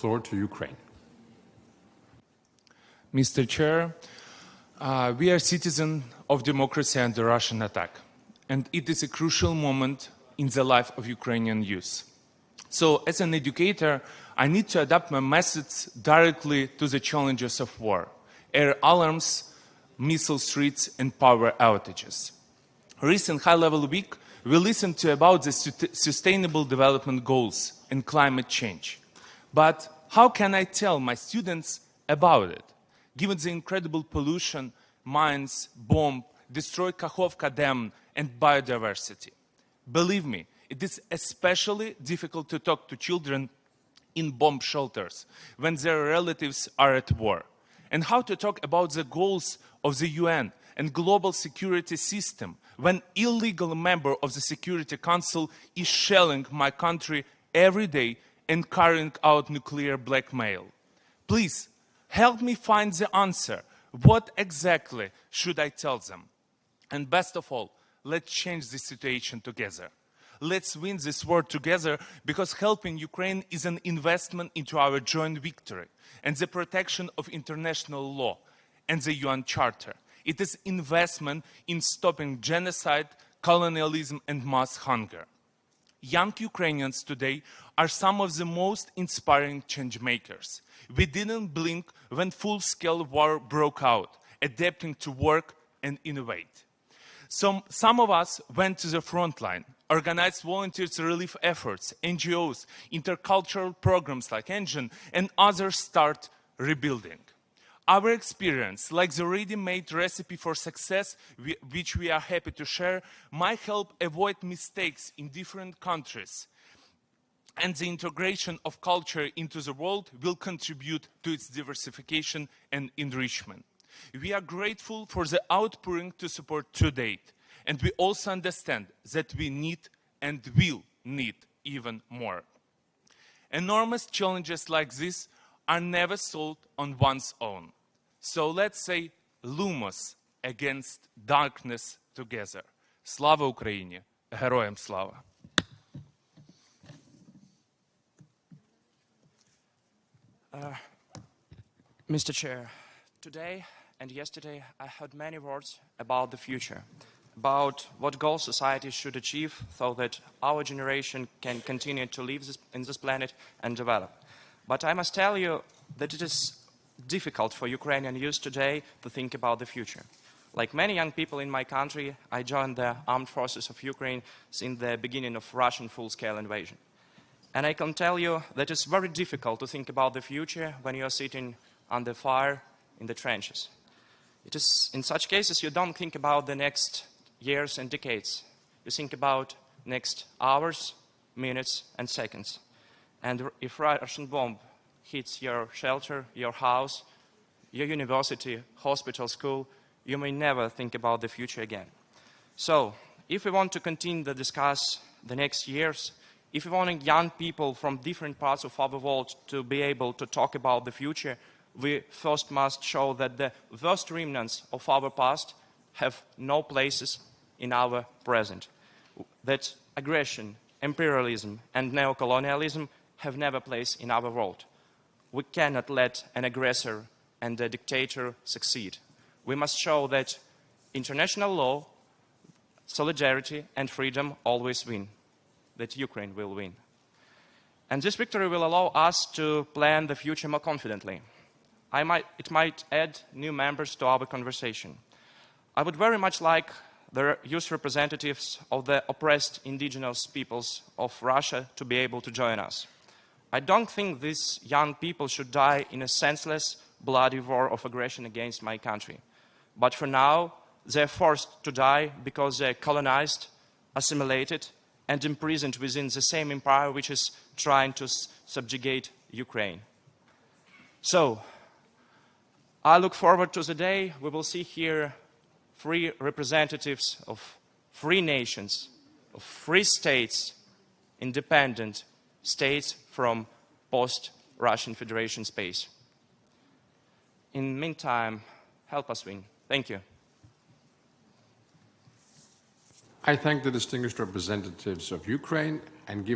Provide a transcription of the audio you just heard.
Floor to Ukraine. Mr. Chair, we are citizens of democracy under Russian attack, and it is a crucial moment in the life of Ukrainian youth. So, as an educator, I need to adapt my message directly to the challenges of war, air alarms, missile threats, and power outages. Recent high-level week, we listened to about the Sustainable Development Goals and climate change. But how can I tell my students about it, given the incredible pollution, mines, bomb, destroy Kakhovka Dam, and biodiversity? Believe me, it is especially difficult to talk to children in bomb shelters when their relatives are at war. And how to talk about the goals of the UN and global security system when illegal member of the Security Council is shelling my country every day and carrying out nuclear blackmail. Please, help me find the answer. What exactly should I tell them? And best of all, let's change this situation together. Let's win this war together, because helping Ukraine is an investment into our joint victory and the protection of international law and the UN Charter. It is investment in stopping genocide, colonialism, and mass hunger. Young Ukrainians today are some of the most inspiring change makers. We didn't blink when full-scale war broke out, adapting to work and innovate. Some of us went to the front line, organized volunteers relief efforts, NGOs, intercultural programs like Engine, and others start rebuilding. Our experience, like the ready-made recipe for success, which we are happy to share, might help avoid mistakes in different countries. And the integration of culture into the world will contribute to its diversification and enrichment. We are grateful for the outpouring to support to date. And we also understand that we need and will need even more. Enormous challenges like this are never solved on one's own. So let's say Lumos against darkness together. Слава Україні! Героям слава! Mr. Chair, today and yesterday I heard many words about the future, about what goals society should achieve so that our generation can continue to live in this planet and develop. But I must tell you that it is difficult for Ukrainian youth today to think about the future. Like many young people in my country, I joined the armed forces of Ukraine since the beginning of Russian full-scale invasion. And I can tell you that it's very difficult to think about the future when you are sitting under fire in the trenches. It is, in such cases, you don't think about the next years and decades. You think about next hours, minutes, and seconds. And if Russian bomb hits your shelter, your house, your university, hospital, school, you may never think about the future again. So, if we want to continue to discuss the next years, if we want young people from different parts of our world to be able to talk about the future, we first must show that the worst remnants of our past have no places in our present. That aggression, imperialism, and neocolonialism have never place in our world. We cannot let an aggressor and a dictator succeed. We must show that international law, solidarity, and freedom always win, that Ukraine will win. And this victory will allow us to plan the future more confidently. It might add new members to our conversation. I would very much like the youth representatives of the oppressed indigenous peoples of Russia to be able to join us. I don't think these young people should die in a senseless, bloody war of aggression against my country. But for now, they're forced to die because they're colonized, assimilated, and imprisoned within the same empire which is trying to subjugate Ukraine. So, I look forward to the day we will see here free representatives of free nations, of free states, independent states from post-Russian Federation space. In the meantime, help us win. Thank you. I thank the distinguished representatives of Ukraine and give